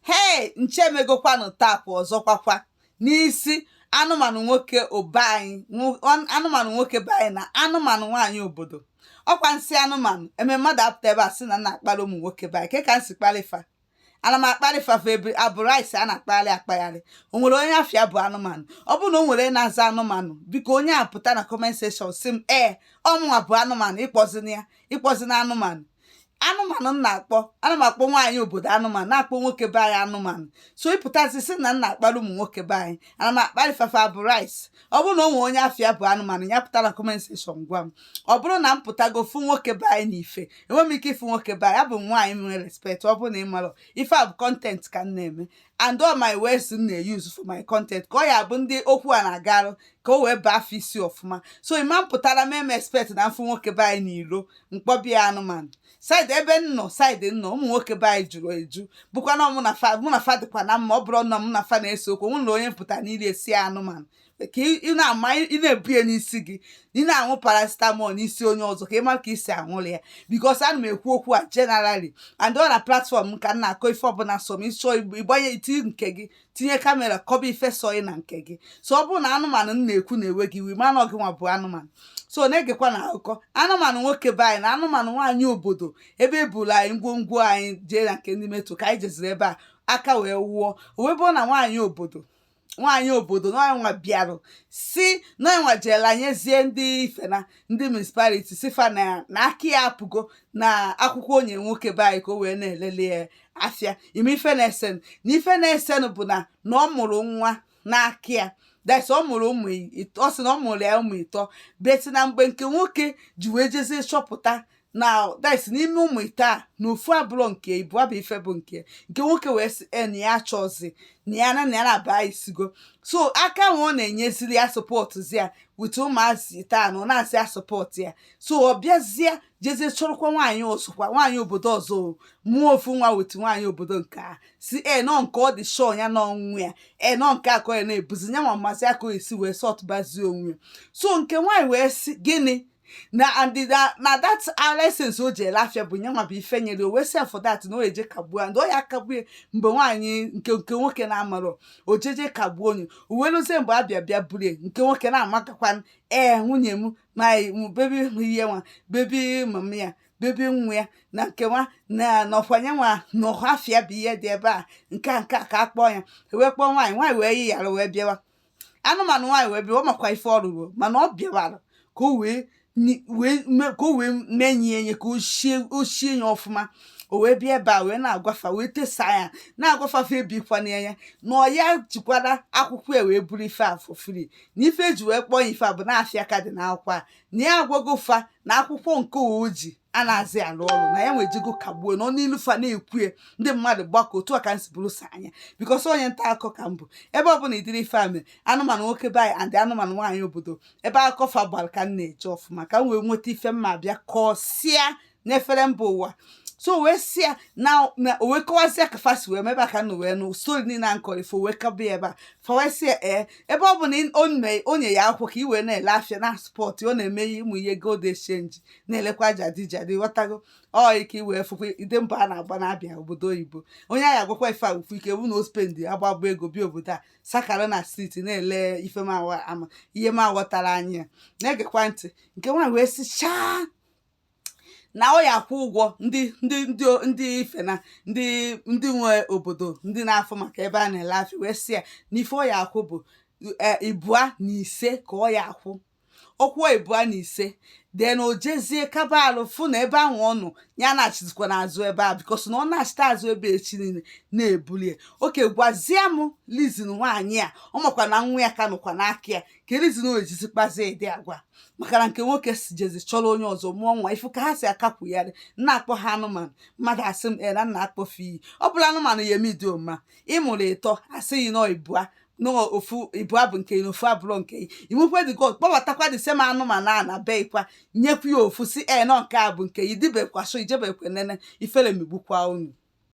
Hey, nchemegokwanụ tapụ ọzọkwakwa n'isi anụmanụ nwoke obe anyị anụmanụ nwoke be anyị na anụmanụ nwaanyị obodo. Ọkwa nsị anụmanụ eme mmadụ apụta ebe a sị na nna akpali ụmụ nwoke be anyị ka nsi kpalifa ana m akpalifa fa ebe abụrụ anyị si a na-akpagharị akpagharị. O nwere onye afịa bụ anụmanụ? Ọ bụrụ na o nwere na-aza anụmanụ, biko onye a pụta na comment section sị m ọmụnwa bụ anụmanụ, ịkpọzina anụmanụ. Anụmanụ na-akpọ ana m akpọ nwaanyị obodo anụmanụ, na-akpọ nwoke be anyị anụmanụ. So ịpụtazi sị na nna akpali ụmụ nwoke be anyị, ana m akpalifafa bụ rice. Ọ bụrụ na o nwere onye afịa bụ anụmanụ, ya pụta na comment section gwa m. Ọ bụrụ na m pụtago fụ nwoke be anyị n'ife, enwe m ike ịfụ nwoke be anyị, abụ m nwaanyị nwere respect. Ọ bụrụ na ị mara ife a bụ content ka m na-eme, and all my words m na-use for my content ka ọ ya bụ ndị okwu a na-agarụ ka o wee baa afọ isi ọfụma. So ịma m pụtara m expect na mfụ nwoke be anyị n'ilo mkpọbịa anụmanụ. Saịdị ebe m nọ saịdị nọ ụmụ nwoke be anyị juru eju, bụkwa na mụ na fa dịkwa na mma. Ọ bụrụ na mụ na fa na-ese okwu, nwụ na onye mpụta n'iri esi anụmanụ ka ị na-ama, ị na-ebu ya n'isi gị, ị na-aṅụ paracetamol n'isi onye ọzọ ka ị mara ka isi aṅụrị ya. Because ana m ekwu okwu a generally, and ọ na platform m ka m na-akọ ife ọbụla so m ịchọ ịgbanye iti nke gị, tinye kamera kọba ife soị na nke gị. So ọ bụrụ na anụmanụ m na-ekwu na-ewe gị iwe, mana ọ gị nwa bụ anụmanụ. So na-egekwa na akụkọ anụmanụ nwoke be anyị na anụmanụ nwaanyị obodo ebe ebulu anyị ngwongwo anyị jee na nke ndị metro ka anyị jeziri ebe a aka wee wụọ. O wee bụrụ na nwaanyị obodo n'ọnwa bịarụ si n'ọnwa jela nyezie ndị ife na ndị municipality sifa na aka ya apụgo na akwụkwọ onye nwoke be anyị ka o wee na-elele ya afịa. Ime ife na-esenụ na ife na-esenụ bụ na ọ mụrụ nwa n'aka ya. That's ọ mụrụ ụmụ ịtọ, ọ sị na ọ mụrụ ya ụmụ ịtọ, beti na mgbe nke nwoke ji wee jezie chọpụta na that's n'ime ụmụ ite a na ofu abụrụ nke ibu abụ ife bụ nke nwoke wee sị na ya achọzi na ya na-aba isigo. So aka nwe ọ na-enyeziri ya sọpọtụzi ya wit ụmụazị taa na ọ na-asị ya sọpọtụ ya. So ọ bịazie jezie chọrọkwa nwaanyị ọzọkwa, nwaanyị obodo ọzọ mụọ ofu nwa wit nwaanyị obodo nke a si nọ nke ọ dị shọ ya n'ọnwụ ya nọ nke akọ ya na-ebuzi ya nwa mmasị aka o esi wee sọtụbazie onwe ya. So nke nwaanyị wee sị gịnị na that license o ji ele afịa bụ nye nwa bụ ife nyere o wee sị for that na o eje kagbuo and ọ ya akagbuo mgbe nwaanyị nke nwoke na-amarọ o jeje kagbuo onye. O wee lụzie mgbe abịa bịa burie nke nwoke na-amakakwa nwunye m ma bebi ihe nwa bebi mama ya bebi nwa ya na nke nwa na nọkwanye nwa n'ọha afịa bụ ihe dị ebe a nke a ka akpọọ ya. Wee kpọọ nwaanyị wee yi yara wee bịawa. Anụmanụ nwaanyị wee bịa, ọ makwa ife ọ rụrụ mana ọ bịawara ka o wee menye enye ka o shie ya ọfụma. O wee bịa ebe a wee na-agwafa wee tesa ya na-agwafafa ebikwana ya na ọ ya jikwara akwụkwọ ya wee buru ife a for free. Na ife eji wee kpọọ ya ife a bụ na afịa ka dị n'akwụkwọ a na ya agwago fa na akwụkwọ nke oji a na-azị alụ ọrụ na ya nwejego kagbuo nọ n'ilu fa na-ekwue ndị mmadụ gbakọ. Otu a ka m si bụrụ sa anya bikos onye nta akụkọ ka mbụ ebe ọbụla idiri ife a mere anụmanụ nwoke be anyị and anụmanụ nwaanyị obodo ebe akụkọ fa gbara ka m na-eje ọfụma ka m wee nweta ife mma bịa kọsịa n'efere mba ụwa. So wee si ya na o wee kọwasịa ka fasi wee mebe aka na wee nụ stori niile nkọrọ ifo wee kabịa ebe a fa wee si ya ebe ọ bụ na onye ya akwụkwọ ka i wee na-ele afịa na spọt ọ na-eme ụmụ ihe gold exchange na-elekwa jadi ghọtago ọ ike iwee fụkwa ide mba a na-agba na-abịa obodo oyibo. Onye anyị agwakwa ife agwụkwọ ike bụ na o spendi agbagba ego bịa obodo a sakara na steeti na-ele ife ama ihe m aghọtara anya na-egekwa ntị. Nke nwaanyị wee si chaa na ọ ya akwụ ụgwọ ndị ife na ndị nwe obodo ndị na-afụ maka ebe a na-ele afịa wee sị ya na ife ọ ya akwụ bụ 2.5 ka ọ ya akwụ. Ọkwụọ 2.5 then o jezie kaba alụ fụ na ebe ahụ ọ nọ ya na-achịzikwa n'azụ ebe a bikos na ọ na-achịta azụ ebe echi niile na-ebulie. Oke gwazie m lizin nwaanyị a ọ makwa na nwa ya ka nọkwa n'aka ya ka lizin o ejizikpazie ịdị agwa maka na nke nwoke si jezi chọrọ onye ọzọ mụọ nwa ifu ka ha si akakwugharị na-akpọ ha anụmanụ. Mmadụ asị m na nna akpọfe iyi ọ bụla anụmanụ ya eme dị oma ịmụrụ ịtọ asịghị nọ ibua n'ofu ibua bụ nke na ofu abụrụ nke imukwe dị god kpọbatakwa dị sema anụmanụ a na be ikwa nyekwu ya ofu si nọ nke a bụ nke idibekwa so ijebekwe nene ifere megbukwa unu.